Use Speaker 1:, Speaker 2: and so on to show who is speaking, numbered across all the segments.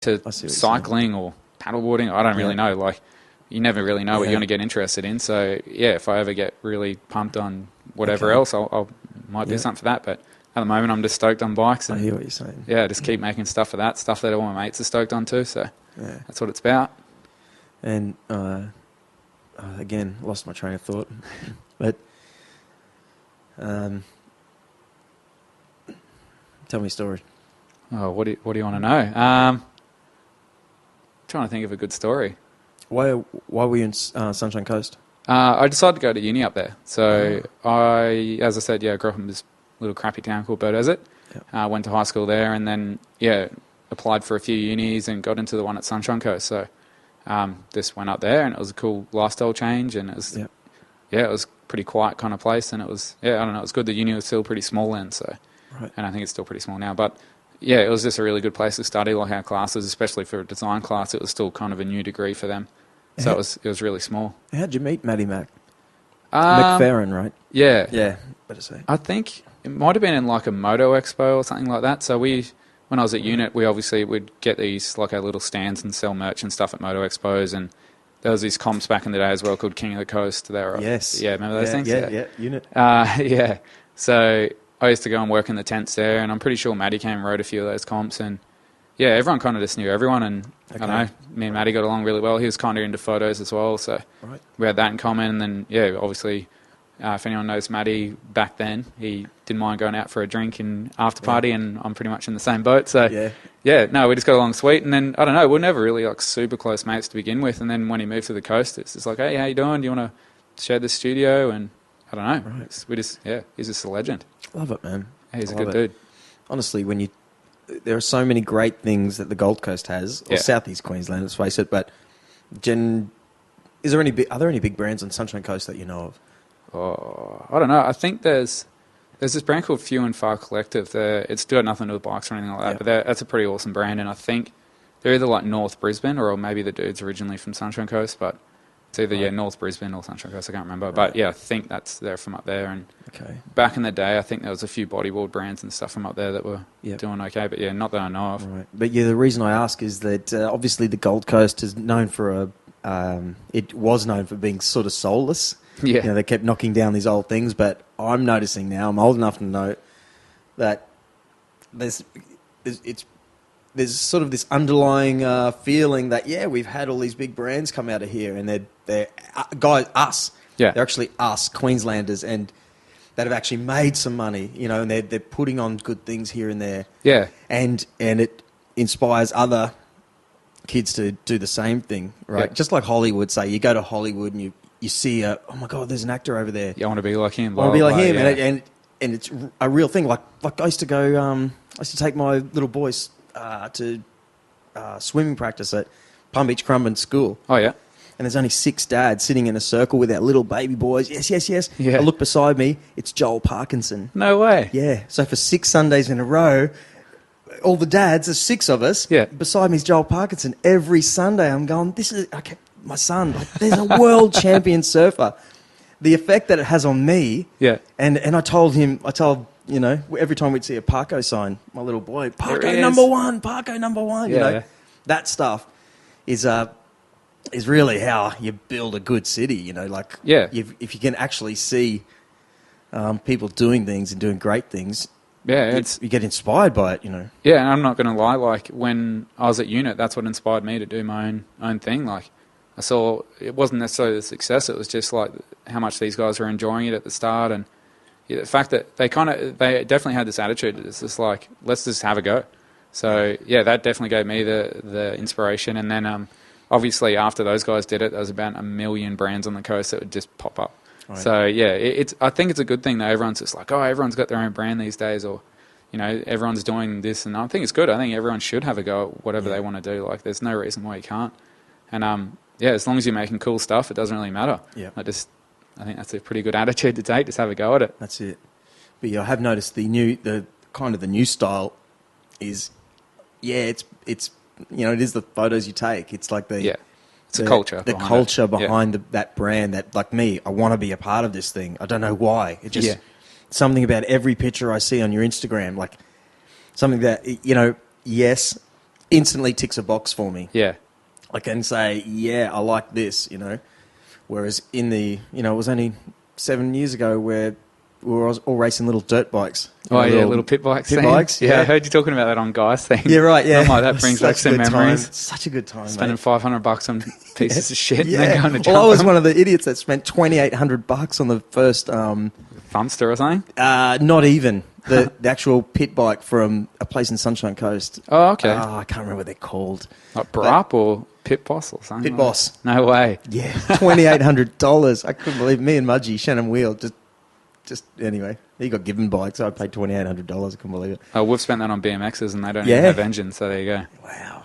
Speaker 1: to cycling or paddleboarding. I don't really know. Like, you never really know what you're going to get interested in. So, yeah, if I ever get really pumped on whatever else, I might do something for that. But at the moment, I'm just stoked on bikes. And,
Speaker 2: I hear what you're saying.
Speaker 1: Yeah, just keep making stuff for that, stuff that all my mates are stoked on too. So that's what it's about.
Speaker 2: And, again, lost my train of thought. But tell me a story.
Speaker 1: Oh, what do you want to know? Trying to think of a good story.
Speaker 2: Why were you in Sunshine Coast?
Speaker 1: I decided to go to uni up there. So as I said, grew up in this little crappy town called Beaudesert. Yep. Went to high school there and then, applied for a few unis and got into the one at Sunshine Coast. So just went up there and it was a cool lifestyle change and it was, it was a pretty quiet kind of place and it was, I don't know, it was good. The uni was still pretty small then, so, and I think it's still pretty small now, but it was just a really good place to study, like our classes, especially for a design class. It was still kind of a new degree for them. So it was really small.
Speaker 2: How'd you meet Matty Mac? McFerrin, right?
Speaker 1: Yeah.
Speaker 2: Yeah, better say.
Speaker 1: I think it might have been in like a moto expo or something like that. So when I was at Unit, we obviously would get these like our little stands and sell merch and stuff at moto expos. And there was these comps back in the day as well called King of the Coast. They were, remember those things?
Speaker 2: Yeah, Unit.
Speaker 1: So I used to go and work in the tents there, and I'm pretty sure Maddie came and rode a few of those comps. And everyone kind of just knew everyone. And I don't know, me and Maddie got along really well. He was kind of into photos as well, so we had that in common. And then, obviously, if anyone knows Maddie back then, he didn't mind going out for a drink and after party, and I'm pretty much in the same boat. So, we just got along sweet. And then, I don't know, we're never really like super close mates to begin with. And then when he moved to the coast, it's just like, hey, how you doing? Do you want to share the studio? And I don't know. We just, he's just a legend.
Speaker 2: Love it, man.
Speaker 1: He's a good dude.
Speaker 2: Honestly, there are so many great things that the Gold Coast has, or Southeast Queensland, let's face it. But are there any big brands on Sunshine Coast that you know of?
Speaker 1: Oh, I don't know. I think there's this brand called Few and Far Collective. It's got nothing to do with bikes or anything like that, but that's a pretty awesome brand. And I think they're either like North Brisbane or maybe the dude's originally from Sunshine Coast, but it's either North Brisbane or Sunshine Coast. I can't remember, but I think they're from up there. And back in the day, I think there was a few bodyboard brands and stuff from up there that were doing okay, but not that I know of.
Speaker 2: Right. But the reason I ask is that obviously the Gold Coast is known for it was known for being sort of soulless. Yeah, they kept knocking down these old things, but I'm noticing now, I'm old enough to know that there's sort of this underlying feeling that we've had all these big brands come out of here, and they're guys, us. Yeah, they're actually us Queenslanders, and that have actually made some money, and they're putting on good things here and there. Yeah, and it inspires other kids to do the same thing, right? Yeah. Just like Hollywood, say you go to Hollywood and you see oh my God, there's an actor over there.
Speaker 1: You want to be like him.
Speaker 2: I want to be like him, and it's a real thing. Like I used to go, I used to take my little boys to swimming practice at Palm Beach Currumbin School.
Speaker 1: Oh, yeah.
Speaker 2: And there's only 6 dads sitting in a circle with our little baby boys. Yes. Yeah. I look beside me. It's Joel Parkinson.
Speaker 1: No way.
Speaker 2: Yeah. So for 6 Sundays in a row, all the dads, there's 6 of us. Yeah. Beside me is Joel Parkinson. Every Sunday I'm going, my son, there's a world champion surfer. The effect that it has on me. Yeah. And I told him, every time we'd see a Parko sign, my little boy, Parko number one, that stuff is really how you build a good city, if you can actually see people doing things and doing great things, you get inspired by it,
Speaker 1: Yeah, and I'm not going to lie, like when I was at Unit, that's what inspired me to do my own thing. Like I saw, it wasn't necessarily the success, it was just like how much these guys were enjoying it at the start, and the fact that they definitely had this attitude. It's just like, let's just have a go. So that definitely gave me the inspiration. And then obviously after those guys did it, there was about 1 million brands on the coast that would just pop up. Right. So I think it's a good thing that everyone's just like, everyone's got their own brand these days, or everyone's doing this, and I think it's good. I think everyone should have a go at whatever they want to do. Like there's no reason why you can't. And as long as you're making cool stuff, it doesn't really matter. Yeah. I think that's a pretty good attitude to take. Just have a go at it.
Speaker 2: That's it. But I have noticed the new style is, it is the photos you take. It's like
Speaker 1: it's a culture.
Speaker 2: The culture behind that brand. That, like me, I want to be a part of this thing. I don't know why. It just something about every picture I see on your Instagram, like something that yes, instantly ticks a box for me.
Speaker 1: Yeah.
Speaker 2: I can say, yeah, I like this, you know. Whereas it was only 7 years ago where we were all racing little dirt bikes.
Speaker 1: Little pit bikes.
Speaker 2: Pit bikes,
Speaker 1: yeah. I heard you talking about that on Guy's thing.
Speaker 2: Yeah, right, yeah.
Speaker 1: That brings back some memories.
Speaker 2: Such a good time,
Speaker 1: Spending
Speaker 2: mate.
Speaker 1: $500 on pieces of shit
Speaker 2: Yeah.
Speaker 1: and then going to jump
Speaker 2: Well, I was
Speaker 1: them.
Speaker 2: one of the idiots that spent $2,800 on the first...
Speaker 1: Thumpster or something?
Speaker 2: not even. The actual pit bike from a place in Sunshine Coast.
Speaker 1: Oh, okay.
Speaker 2: I can't remember what they're called.
Speaker 1: Like Brap or Pit Boss or something?
Speaker 2: Pit Boss.
Speaker 1: No way.
Speaker 2: Yeah, $2,800. I couldn't believe me and Mudgy, Shannon Wheel, just anyway. He got given bikes. I paid $2,800. I couldn't believe it.
Speaker 1: Oh, we've spent that on BMXs and they don't even have engines, so there you go.
Speaker 2: Wow.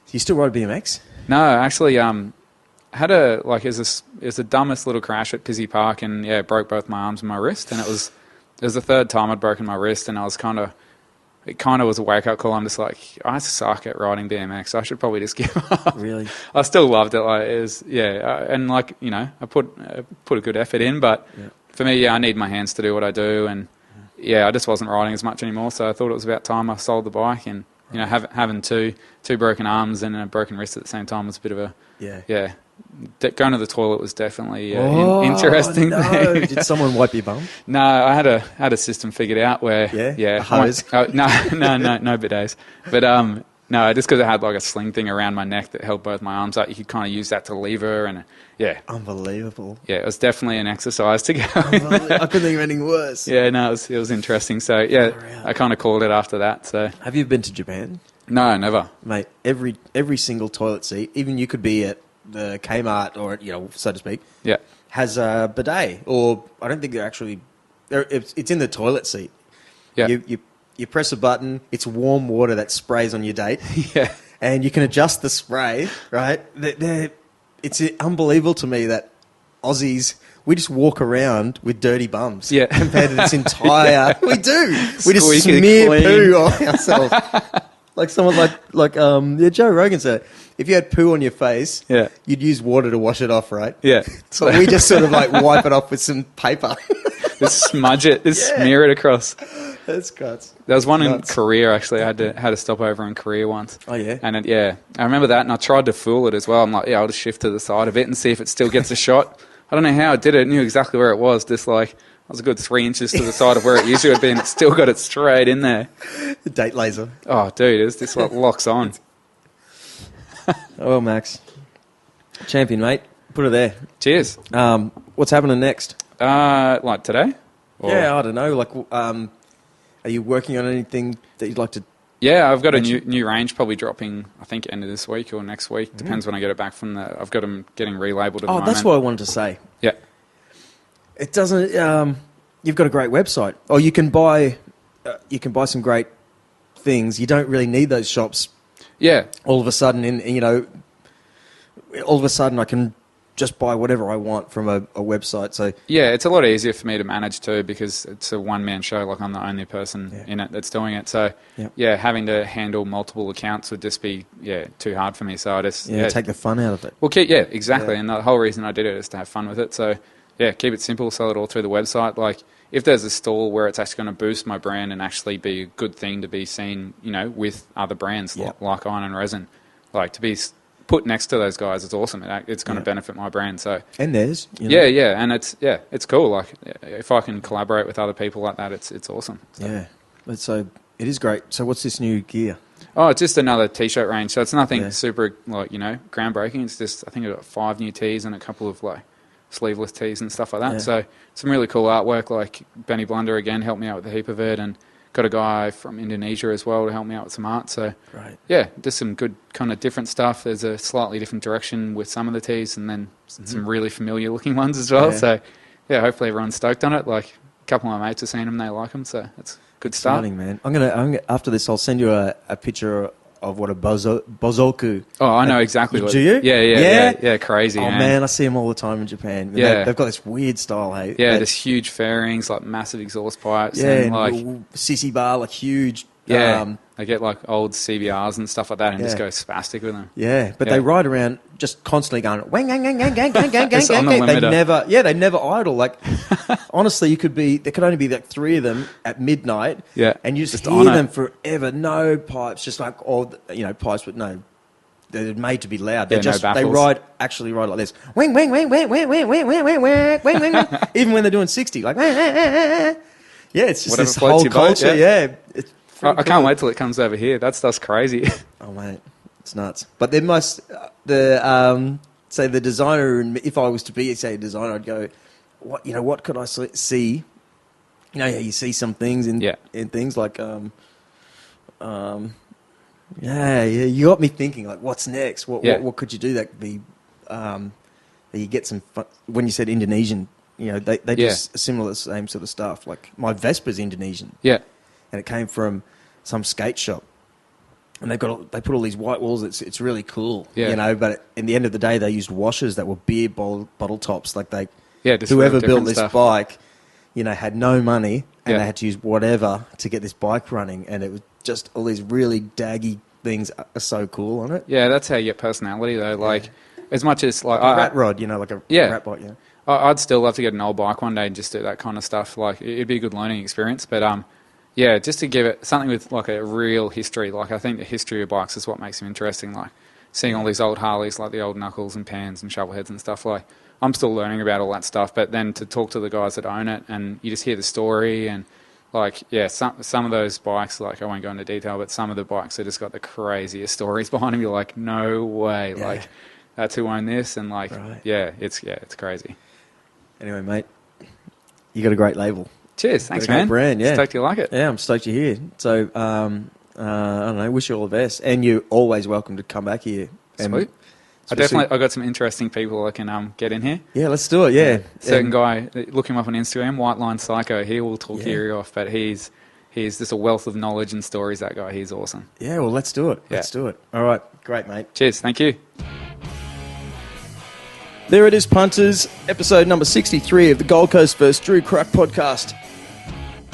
Speaker 2: Do you still ride BMX?
Speaker 1: No, actually, had it was the dumbest little crash at Pizzey Park, and broke both my arms and my wrist, and it was the third time I'd broken my wrist, and it kind of was a wake up call. I'm just like, I suck at riding BMX. I should probably just give up.
Speaker 2: Really?
Speaker 1: I still loved it. Like it was, and like I put a good effort in, but for me, I need my hands to do what I do, and I just wasn't riding as much anymore. So I thought it was about time I sold the bike, and having two broken arms and a broken wrist at the same time was a bit of a going to the toilet was definitely interesting.
Speaker 2: No.
Speaker 1: thing.
Speaker 2: Did someone wipe your bum?
Speaker 1: No, I had a system figured out where
Speaker 2: a hose.
Speaker 1: no bidets, but no, just because it had like a sling thing around my neck that held both my arms up, you could kind of use that to lever and
Speaker 2: Unbelievable.
Speaker 1: Yeah, it was definitely an exercise to go.
Speaker 2: I couldn't think of anything worse.
Speaker 1: Yeah, no, it was interesting. So I kind of called it after that. So
Speaker 2: have you been to Japan?
Speaker 1: No, never,
Speaker 2: mate. Every single toilet seat, even you could be at the Kmart or so to speak, has a bidet. Or I don't think they're actually. It's in the toilet seat.
Speaker 1: Yeah,
Speaker 2: you press a button. It's warm water that sprays on your date.
Speaker 1: Yeah,
Speaker 2: and you can adjust the spray. Right, it's unbelievable to me that Aussies. We just walk around with dirty bums.
Speaker 1: Yeah,
Speaker 2: compared to this entire. We do. We just
Speaker 1: Squeaky
Speaker 2: smear
Speaker 1: clean.
Speaker 2: poo on ourselves. Like someone like Joe Rogan said, if you had poo on your face, you'd use water to wash it off, right?
Speaker 1: Yeah.
Speaker 2: So we just sort of like wipe it off with some paper.
Speaker 1: Just smudge it, smear it across.
Speaker 2: That's guts.
Speaker 1: There was one in Korea, actually. I had to stop over in Korea once.
Speaker 2: Oh, yeah?
Speaker 1: And I remember that, and I tried to fool it as well. I'm like, I'll just shift to the side of it and see if it still gets a shot. I don't know how I did it. I knew exactly where it was. Just like, I was a good 3 inches to the side of where it usually would be, and it still got it straight in there.
Speaker 2: The date laser.
Speaker 1: Oh, dude, it's just like locks on.
Speaker 2: Oh, Max. Champion, mate. Put it there.
Speaker 1: Cheers.
Speaker 2: What's happening next?
Speaker 1: Like today? Or?
Speaker 2: Yeah, I don't know. Like, are you working on anything that you'd like to...
Speaker 1: Yeah, I've got a new range probably dropping, I think, end of this week or next week. Depends when I get it back from the... I've got them getting relabeled at the moment.
Speaker 2: Oh, that's what I wanted to say.
Speaker 1: Yeah.
Speaker 2: It doesn't... you've got a great website. Or you can buy some great things. You don't really need those shops.
Speaker 1: Yeah.
Speaker 2: All of a sudden, all of a sudden I can just buy whatever I want from a website. So
Speaker 1: yeah, it's a lot easier for me to manage too because it's a one-man show. Like I'm the only person in it that's doing it. So having to handle multiple accounts would just be too hard for me. So I just
Speaker 2: take the fun out of it.
Speaker 1: Well, exactly. Yeah. And the whole reason I did it is to have fun with it. So keep it simple. Sell it all through the website. Like if there's a stall where it's actually going to boost my brand and actually be a good thing to be seen, with other brands like Iron and Resin, like to be put next to those guys, it's awesome. It's going to benefit my brand. So
Speaker 2: and theirs,
Speaker 1: and it's cool. Like if I can collaborate with other people like that, it's awesome.
Speaker 2: So. So it is great. So what's this new gear?
Speaker 1: Oh, it's just another t-shirt range. So it's nothing super groundbreaking. It's just I think I've got 5 new tees and a couple of sleeveless tees and stuff like that. So some really cool artwork. Like Benny Blunder again helped me out with a heap of it, and got a guy from Indonesia as well to help me out with some art. So just some good kind of different stuff. There's a slightly different direction with some of the tees, and then some really familiar looking ones as well. So hopefully everyone's stoked on it. Like a couple of my mates have seen them, they like them. So it's a good start.
Speaker 2: Exciting, man. I'm gonna after this, I'll send you a picture of what a bozoku.
Speaker 1: Oh, I know exactly what.
Speaker 2: Do you?
Speaker 1: Yeah, crazy.
Speaker 2: Oh man, I see them all the time in Japan. They've got this weird style. Hey,
Speaker 1: this huge fairings, like massive exhaust pipes.
Speaker 2: Yeah,
Speaker 1: and like
Speaker 2: sissy bar, like huge
Speaker 1: Yeah, they get like old CBRs and stuff like that and just go spastic with them.
Speaker 2: Yeah, but they ride around just constantly going wang, gang, gang, gang, gang, gang, gang,
Speaker 1: It's on the
Speaker 2: gang.
Speaker 1: limiter.
Speaker 2: They never idle. Like, honestly, there could only be like 3 of them at midnight.
Speaker 1: Yeah,
Speaker 2: and you just hear them forever. No pipes, just like pipes, but no. They're made to be loud. They actually ride like this. Wing, wing, wing, wing, wing, wing, wing, wing, wing, wing, wing, wing. Even when they're doing 60, like, yeah, it's just
Speaker 1: whatever
Speaker 2: this whole culture. It's
Speaker 1: I can't wait till it comes over here. That stuff's crazy.
Speaker 2: Oh mate, it's nuts. But there must say the designer, and if I was to be a designer, I'd go, what could I see? You see some things in things like you got me thinking, like, what's next? What could you do that could be that you get some fun? When you said Indonesian, they do similar same sort of stuff. Like my Vespa's Indonesian, and it came from some skate shop, and they put all these white walls. It's really cool, But in the end of the day, they used washers that were beer bottle tops. Like whoever built this bike, had no money, and they had to use whatever to get this bike running, and it was just all these really daggy things are so cool on it.
Speaker 1: Yeah, that's how you get personality, though. Like, as much as like
Speaker 2: a rat rod, like a rat bike.
Speaker 1: I'd still love to get an old bike one day and just do that kind of stuff. Like, it'd be a good learning experience. But just to give it something with like a real history. Like, I think the history of bikes is what makes them interesting. Like, seeing all these old Harleys, like the old Knuckles and Pans and Shovelheads and stuff. Like, I'm still learning about all that stuff. But then to talk to the guys that own it, and you just hear the story and. Like, some of those bikes, like, I won't go into detail, but some of the bikes have just got the craziest stories behind them. You're like, no way. Yeah. Like, that's who owned this. And, like, it's crazy.
Speaker 2: Anyway, mate, you got a great label.
Speaker 1: Cheers. Thanks, man.
Speaker 2: Brand, yeah.
Speaker 1: Stoked you like it.
Speaker 2: Yeah, I'm stoked you're here. So, I don't know, wish you all the best. And you're always welcome to come back here.
Speaker 1: Sweet. I got some interesting people I can get in here.
Speaker 2: Yeah, let's do it. Yeah,
Speaker 1: certain guy, look him up on Instagram, White Line Psycho. He will talk your ear off, but he's just a wealth of knowledge and stories. That guy, he's awesome.
Speaker 2: Yeah, well, let's do it. Let's do it. All right, great, mate.
Speaker 1: Cheers. Thank you.
Speaker 2: There it is, punters. Episode number 63 of the Gold Coast vs. Drew Cruck podcast.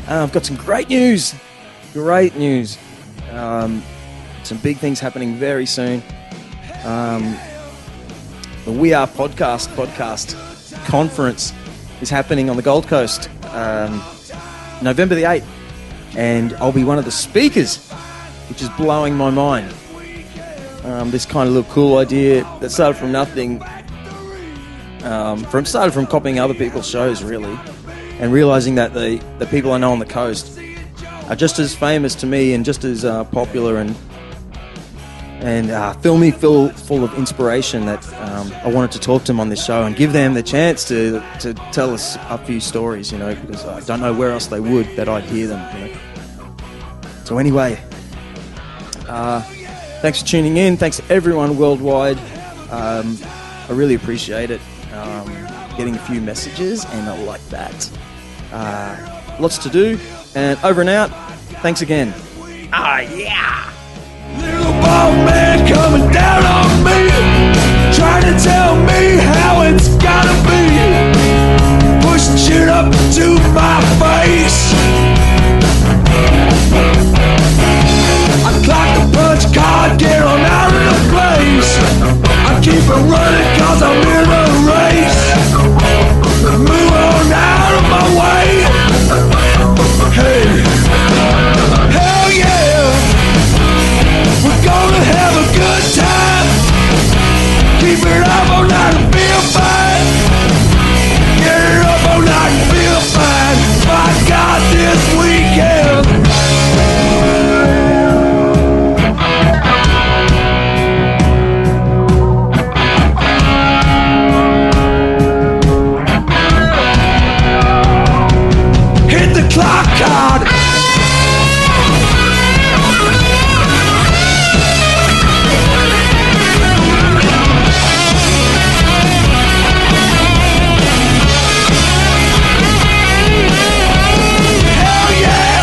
Speaker 2: I've got some great news. Great news. Some big things happening very soon. The We Are Podcast conference is happening on the Gold Coast, November the 8th, and I'll be one of the speakers, which is blowing my mind. This kind of little cool idea that started from nothing, started from copying other people's shows, really, and realising that the people I know on the coast are just as famous to me and just as popular and fill me full of inspiration that I wanted to talk to them on this show and give them the chance to tell us a few stories, because I don't know where else they would that I'd hear them. So anyway, thanks for tuning in. Thanks to everyone worldwide. I really appreciate it. Getting a few messages, and I like that. Lots to do, and over and out. Thanks again. Yeah!
Speaker 3: Little bald man coming down on me, trying to tell me how it's gotta be, pushing shit up to my face. I clock the punch card, get on out of the place. I keep it running cause I'm in a race. Move on out of my way. Hey, hell yeah. We're gonna have a good time. Keep it up all night and feel fine. Get it up all night and feel fine. My God, this weekend. Hit the clock card. Hell yeah!